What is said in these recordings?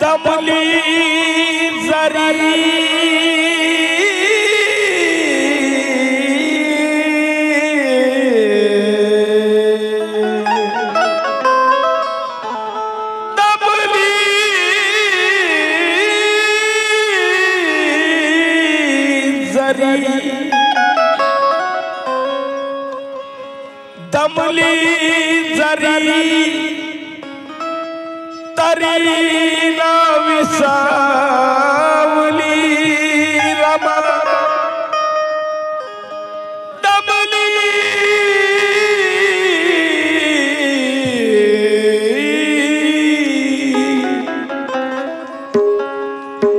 दमली जरी दमली जरी तरी ना विसावली रमा दमली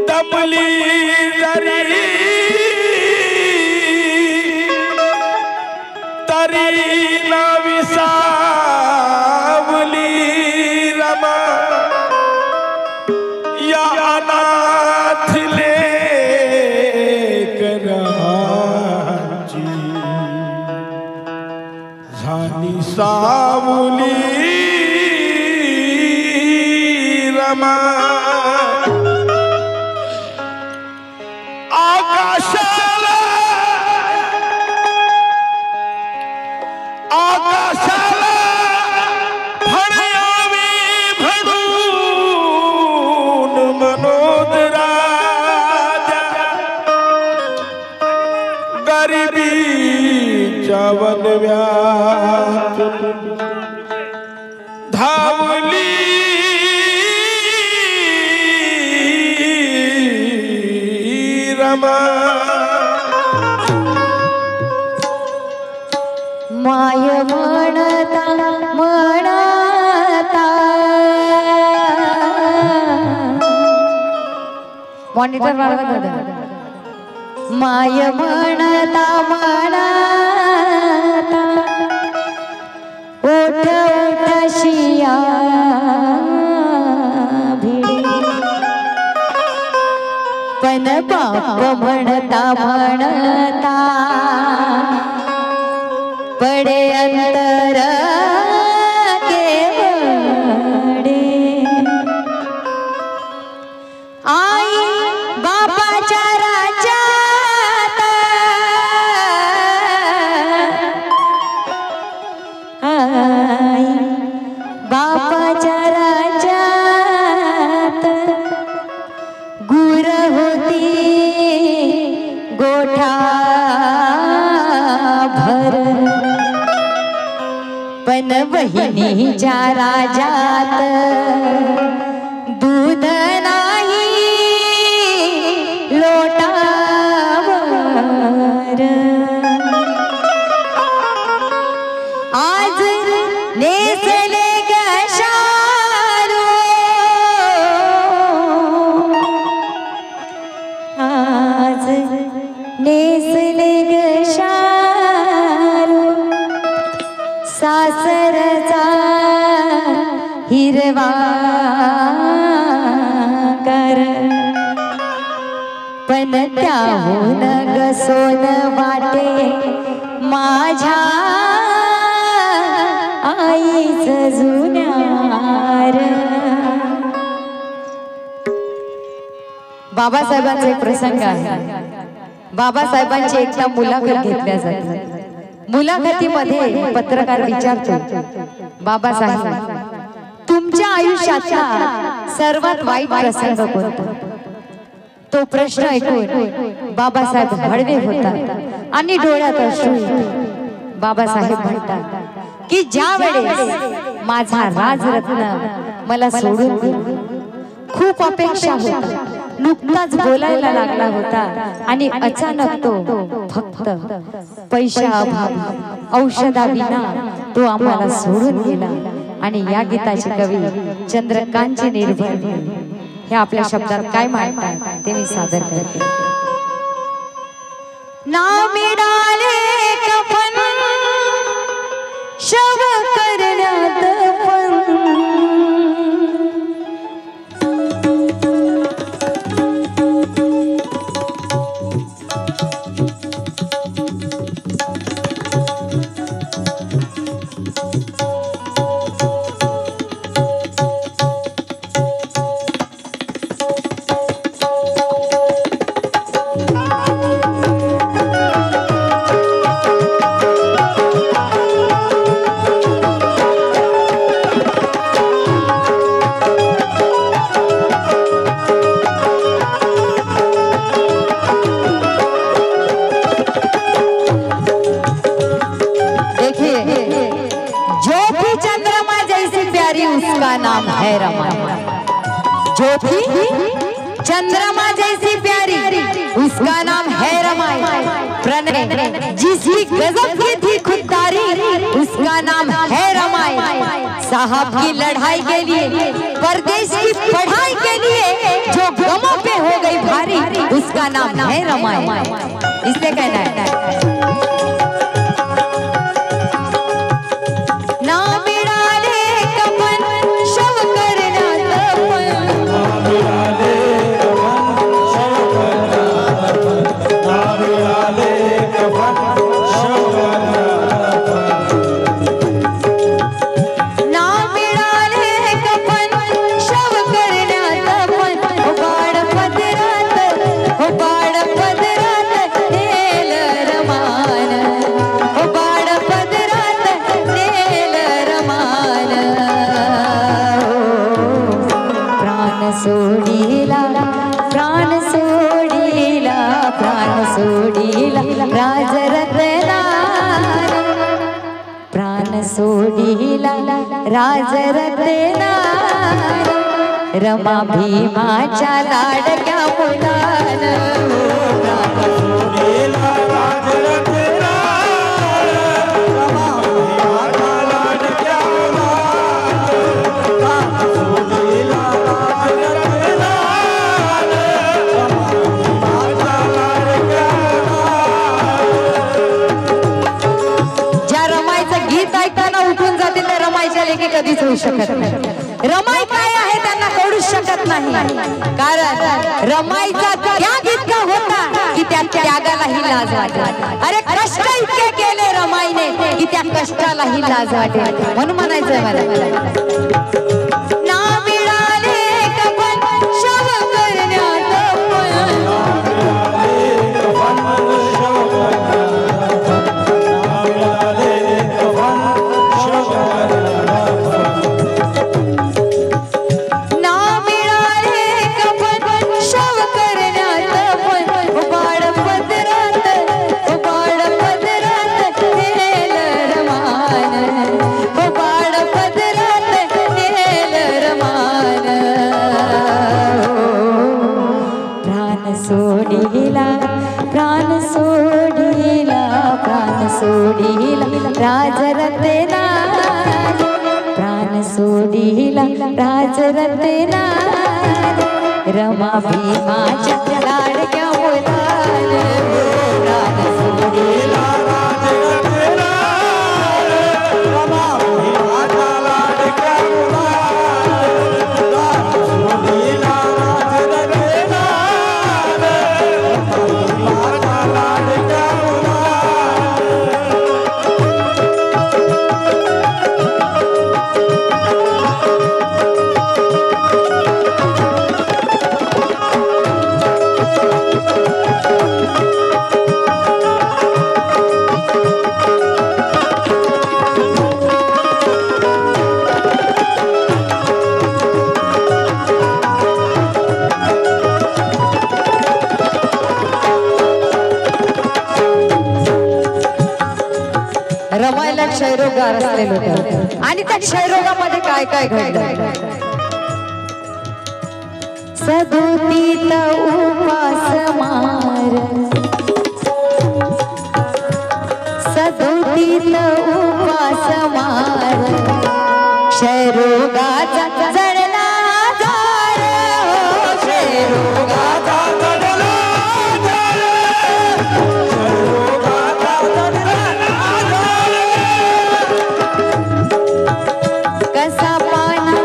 दमली जरी तरी ना विसावली रमा या अनाथ लेकरांची झाली सावली रमा आकाशाला आकाशाला फळयावी भरून मनोदराजा गरिबीच्या वनव्यात धावली रमा माय म्हणता म्हणता मॉनिटर वाढवा दादा माय म्हणता म्हणता ओठ ओठशिया भिडी पण बाप म्हणता म्हणता पडे अंतर केवडे आई बापाच्या राज्यात आई बापाच्या राज्यात गुर होती गोठा भर पण बहिणीच्या राज्यात दूध नाही लोटावर आज नेसले गशारू आज नेसले गशारू सासरचा हिरवा कर पण त्याहून गसोन वाटे माझ्या आईच जुन्यार बाबासाहेबांचा एक प्रसंग आहे बाबासाहेबांची एकदा मुलाखत घेतल्या जाते मुलाखतीमध्ये पत्रकार विचारतो बाबासाहेब तुमच्या आयुष्यातला सर्वात वाईट प्रसंग कोणता तो प्रश्न ऐकून बाबासाहेब हळवे होतात आणि डोळ्यात अश्रू येतात बाबासाहेब म्हणतात की ज्या वेळेस माझा राजरत्न मला सोडून गेला. खूप अपेक्षा होता, नुकताच बोलायला लागला होता आणि अचानक तो फक्त पैशाअभावी औषधाविना तो आम्हाला सोडून गेला. आणि या गीताचे कवी चंद्रकांतजी निर्भय हे आपल्या शब्दात काय मांडतात ते मी सादर करते. ना मिळाले कफन शव करण्यात पण नाम है रमाई. जो थी चंद्रमा जैसी प्यारी उसका नाम है रमाई. प्रणय जिसकी गजब की थी खुददारी उसका नाम है रमाई. साहब की लड़ाई के लिए परदेश की पढ़ाई के लिए जो गमों पे हो गई भारी उसका नाम है रमाई. इसलिए कहना है राजरत्ना रमा भीमाच्या लाडक्या मुलानं. ज्या रमाईचं गीत ऐकताना उठून जातील त्या रमाईच्या लेखी कधीच होऊ शकत नाही. रमाई काय आहे त्यांना कळूच शकत नाही, कारण रमाईचा त्याग इतका होता की त्या त्यागालाही लाज वाटेल. अरे कष्ट इतके केले रमाईने की त्या कष्टालाही लाज वाटेल. म्हणून म्हणायचंय मला राजरत्ना प्राण सोडीला राजरत्ना रमा भीमाच्या लाडक्या मुलानं. प्राण सोडीला राजरत्ना रमा भीमाच्या लाडक्या मुलानं. प्राण सोडीला राजरत्ना रमा भीमाच्या लाडक्या मुलानं. क्षयरोगाला रचलेलं होतं आणि त्या क्षयरोगामध्ये काय काय घडलं. सदोतीत उपास मार, सदोतीत उपास मार, क्षयरोगाचा जळला आजार, क्षयरोगाचा जळला आजार, क्षयरोगाचा जळला आजार. कसा पाना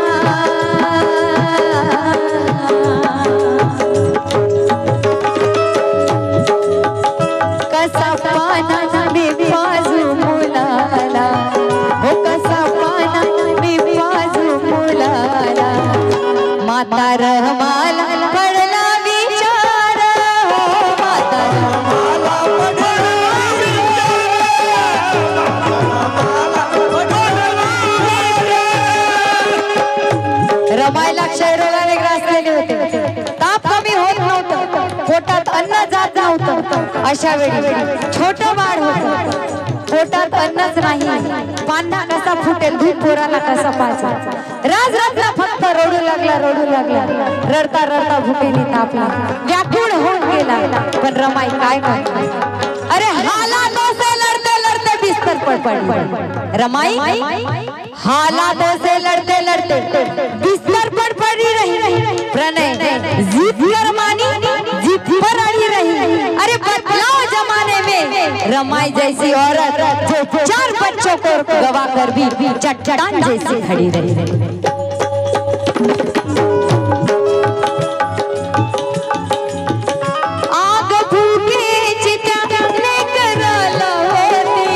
कसा पाना मी बाजू मुलाला, हो कसा पाना मी बाजू मुलाला, माता रहमाला पडला विचार, हो माता रहमाला पडला विचार. रमायला क्षयरोगाने ग्रासलेले होते, ताप कमी होत नव्हतं, पोटात अन्न जात नव्हतं. अशा वेळी छोटं बाळ होतं, पोटात अन्नच नाही, पान्हा कसा फुटेल, दूध पोराला कसा पाचा. राजरत्न फक्त रडू लागला, रडू लागला, रडता रडता भुकेने तापला, व्याकुळ होऊन गेला. पण रमाई काय करते, अरे हालातों से लड़ते लड़ते बिस्तर पर पड़ी. रमाई हालातों से लड़ते लड़ते बिस्तर पर पड़ी रही, प्रणय जीत कर मानी, जीत पर अड़ी रही. अरे बदलाव जमाने में रमाई जैसी औरत जो 4 बच्चों को गवा कर भी चट्टान जैसी खड़ी रही. आग भूखे चिता लेकर आला होती,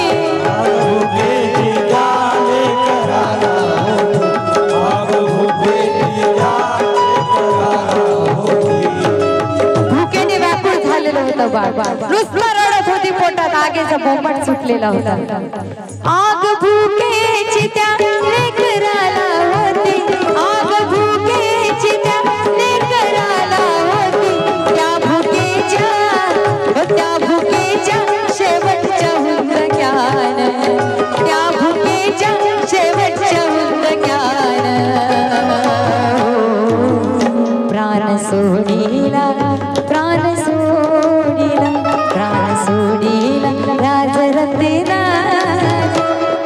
भूकेने व्याकुळ झालेलं होतं बाळ, नुसतं रडत होती, पोटात आगीचा बोंबट सुटलेला होता. आग भूके चिता लेकर आला होती, आग भूके चिता लेकर आला होती, त्या भुकेच्या शेवटच्या हुंद ज्ञान, त्या भुकेच्या शेवटच्या हुंद ज्ञान. प्राण सोडीला, प्राण सोडीला, प्राण सोडीला राजरत्ना,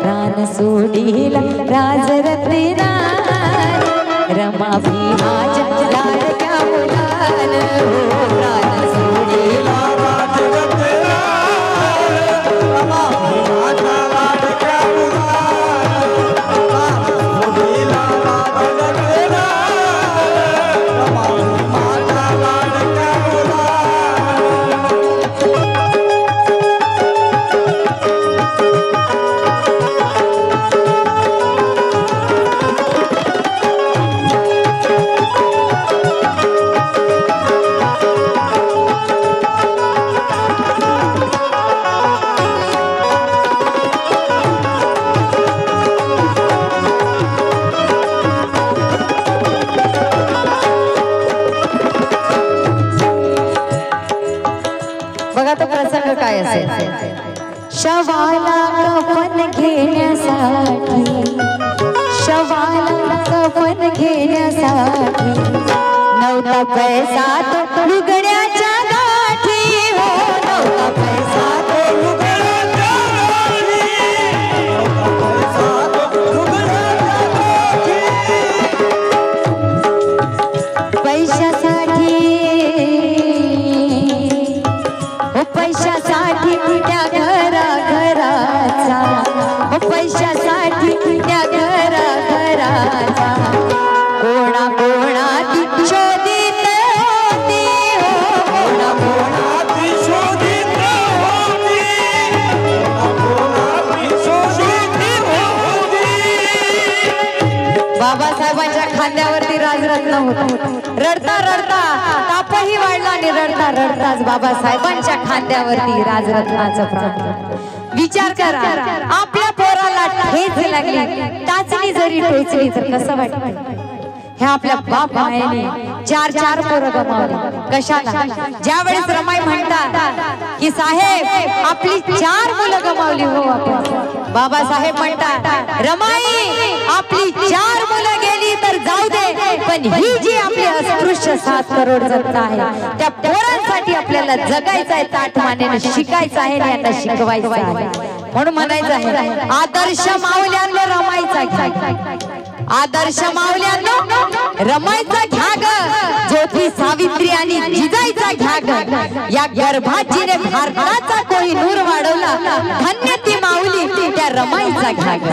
प्राण सोडीला राजरत्ना, रमा भी आज लाडक्या मुलान, प्राण सोडीला राजरत्ना, रमा भी आज लाडक्या मुलान, प्राण सोडीला राजरत्ना, रमा भी आज लाडक्या मुलान. बघा तो प्रसंग काय असेल. शवाला कफन घेण्यासाठी, शवाला कफन घेण्यासाठी नव्हता पैसा तो लुगड्याच्या गाठी, हो नव्हता पैसा तो लुगड्याच्या गाठी, नव्हता पैसा तो लुगड्याच्या गाठी. पैशासाठी, हो पैशासाठी त्या घराचा, हो पैशासाठी त्या घराचा, कोणा कोणाती शोधित होती, हो कोणा कोणाती शोधित होती, कोणा कोणाती शोधित होती. बाबासाहेबांच्या खांद्यावरती राजरत्न होतं. रडता रडता तापही वाढला आणि रडता रडताच बाबासाहेबांच्या खांद्यावरती राजरत्नाचं प्राण. विचार करा, आपल्या पोराला ठेच लागली, टाचणी जरी टोचली तर कसं वाटतं. हे आपल्या बाप मायेने 4 पोरं गमावली. कशाला? ज्यावेळेस रमाई म्हणतात की साहेब आपली 4 मुलं गमावली, हो आपण बाबासाहेब म्हणतात रमाई आपली 4 मुलं गेली तर जाऊ दे, पण ही जी आपली अस्पृश्य 7 करोड जनता आहे त्या पोरांसाठी आपल्याला जगायचं आहे, ताठ मानेने शिकायचं आहे, यांना शिकवायचं आहे. म्हणून म्हणायचं आहे आदर्श माऊल्यांना रमायचा घ्या, आदर्श माऊल्यांनो रमायचा घ्या ग, ज्योती सावित्री आणि जिजाईचा घ्या ग. या गर्भात जिने भारताचा कोहिनूर वाढवला, धन्य ती माऊली त्या रमाईचा घ्या ग.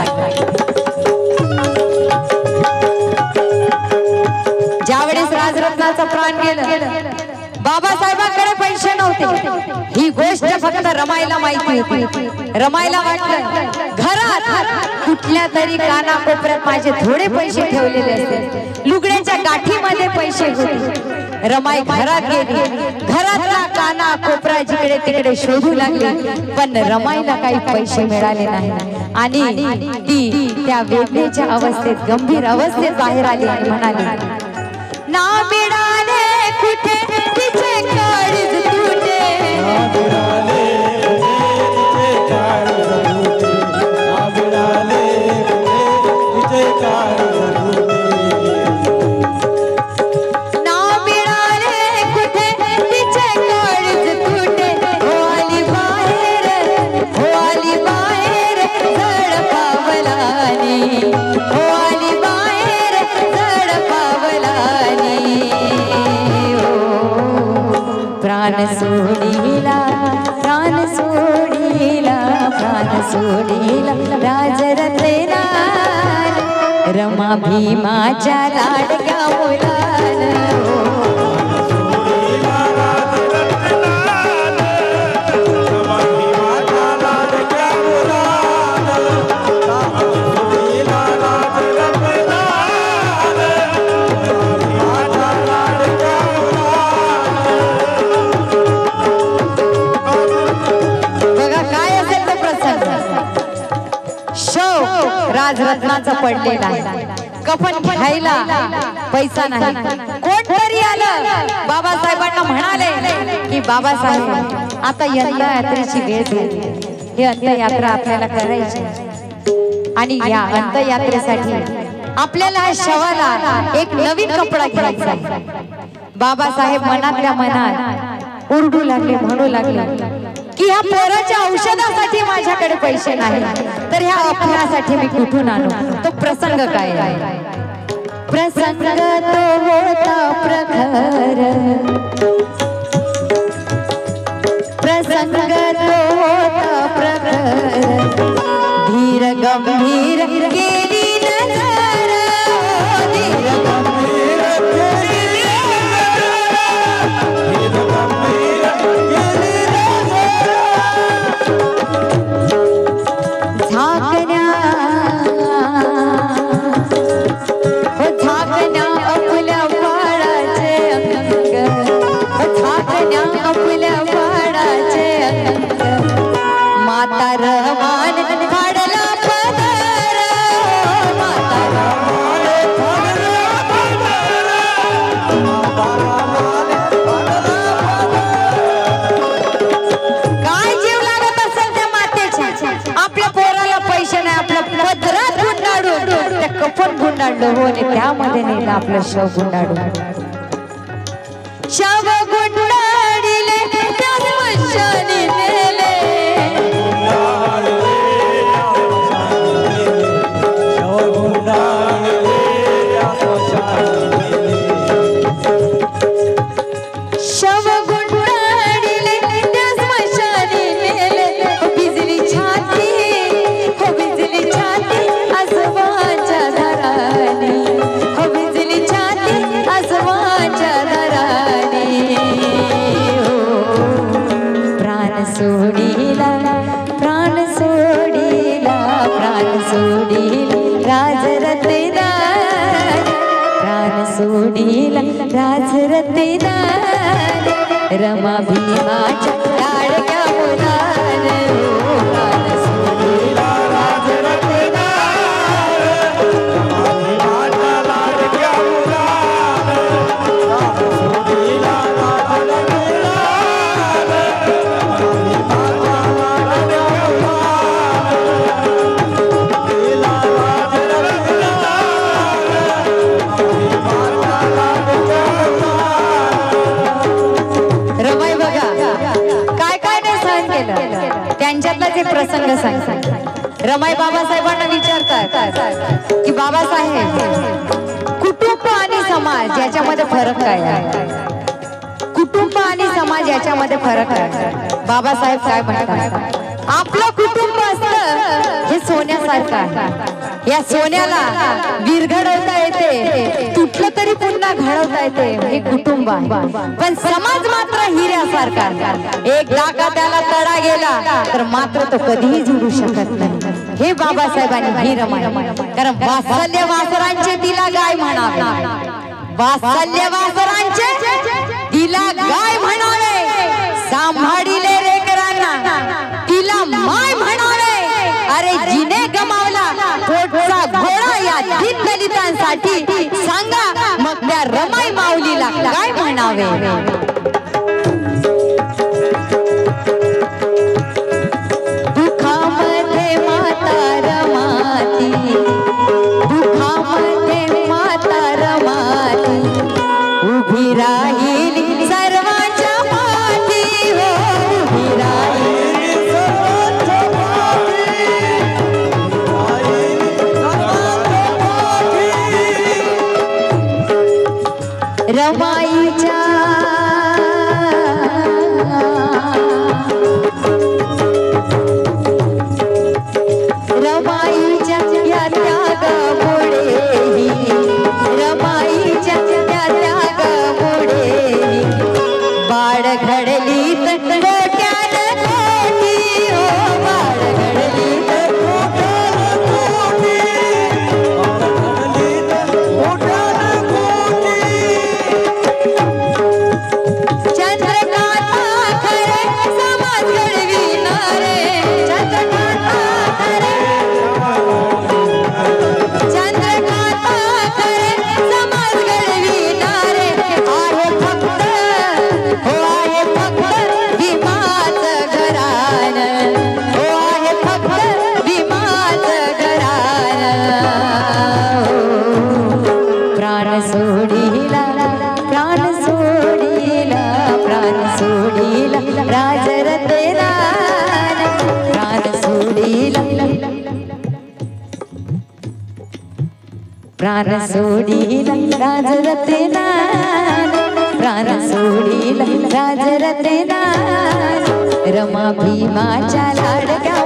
ज्यावेळेस राजरत्नाचा प्राण गेलं, बाबासाहेबांकडे पैसे नव्हते, ही गोष्ट फक्त रमाईला माहिती होती. रमाईला वाटलं घरात कुठल्या तरी कानाकोपऱ्यात माझे थोडे पैसे ठेवलेले असते, लुगड्याच्या गाठीमध्ये पैसे होते. रमाई घरात गेली, घरातला काना कोपरा जिकडे तिकडे शोधू लागली, पण रमाईला काही पैसे मिळाले नाही आणि ती त्या वेदनेच्या अवस्थेत, गंभीर अवस्थेत बाहेर आली आणि म्हणाली ना मिळाले कुठे तिचे काळीज तुटे, ना मिळाले तिचे काळीज तुटे, ना मिळाले तिचे काळीज तुटे, ना मिळाले कुठे तिचे काळीज तुटे. हो आली बाहेर, हो आली बाहेर झड पावलानी, हो आली बाहेर झड पावलानी. प्राण सोडीला, प्राण सोडीला, प्राण सोडीला राजरत्ना, रमा भीमाच्या लाडक्या मुलानं. राजरत्नाचा पडलेला आहे, कफन घ्यायला पैसा नाही. कोणतरी आलं, बाबासाहेबांना म्हणाले की बाबासाहेब आता यंदा यात्रेची वेळ झाली, ही अंत्ययात्रा आपल्याला करायची आणि या अंत्ययात्रेसाठी आपल्याला शवाला एक नवीन कपडा घ्यायचा आहे. बाबासाहेब मनातल्या मनात ओरडू लागले, म्हणू लागले की ह्या पोराच्या औषधासाठी माझ्याकडे पैसे नाही, तर ह्या अपघातासाठी मी कुठून आणू. तो प्रसंग काय आहे? प्रसंग तो होता प्रखर, प्रसंग तो होता प्रखर, धीर गंभीर गेली नजर, धीर गंभीर गेली त्यामध्ये नेलं आपलं शव गुंडाळून. शव गुंडाळीले त्या स्मशानी नेले, शव गुंडाळीले त्या स्मशानी नेले, शव गुंडाळीले त्या स्मशानी नेले. भिजली छाती, हो भिजली छाती आसमानच्या धराने, हो भिजली छाती आसमानच्या धराने. प्राण सोडीला, प्राण सोडीला, प्राण सोडीला राजरत्ना, प्राण सोडीला राजरत्ना, रमा भीमाच्या लाडक्या मुलानं. प्राण सोडीला राजरत्ना, प्रसंग सांगतात. रमाई बाबासाहेबांना विचारतात की बाबासाहेब कुटुंब आणि समाज याच्यामध्ये फरक काय आहे? कुटुंब आणि समाज याच्यामध्ये फरक आहे. बाबासाहेब काय म्हणतात? आपलं कुटुंब असतं हे सोन्यासारखं आहे. या सोन्याला विरघळवता येते, तुटलं तरी पुन्हा घडवता येते. हे कुटुंब आहे. पण समाज मात्र हिऱ्यासारखा आहे. एकदा का त्याला तडा गेला तर मात्र तो कधीही जुळू शकत नाही. हे बाबासाहेबांनी ही रमाई. कारण वात्सल्य वासरांचे तिला गाय म्हणावे, वात्सल्य वासरांचे तिला गाय म्हणावे, सांभाळिले रेकरांना तिला माय म्हणावे. अरे जिने गमावला पोटचा घोडा या दीन दलितांसाठी सांगा मग त्या रमाई माऊलीला काय म्हणावे. दुःखामध्ये माता रमाती, दुःखामध्ये माता रमाती, उभी राहिली सर्वांच्या पाठी. हो उभी राहिली सर्वांच्या पाठी, रमाईच्या रमाईच्या या त्यागामुळे, रमाईच्या या त्यागामुळे बाळ घडली तर कोट्यान कोटी. हो बाळ घडली तर कोट्यान कोटी, कोट्यान कोटी. चंद्रकांता खरे समाज घडविणारे, चंद्रकांता खरे, चंद्रकांता खरे समाज घडविणारे. आहे फक्त, हो आहे फक्त भीमाचं घराण, हो आहे फक्त भीमाचं घराण. प्राण सोडीला, प्राण सोडीला, प्राण सोडीला राजरतेला, प्राण सोडीला, प्राण सोडीला राजरतेला, प्राण सोडीला राजरतेला. रमा भीमाच्या लाडक्या